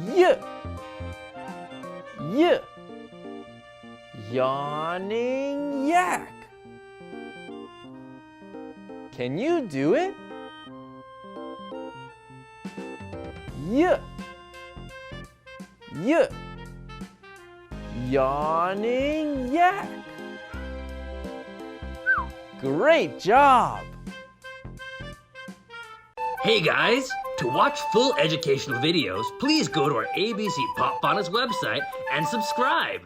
Y. Y. Yawning yak. Can you do it? Y. Y. Yawning yak. Great job! Hey guys! To watch full educational videos, please go to our ABC Pop Phonics website and subscribe.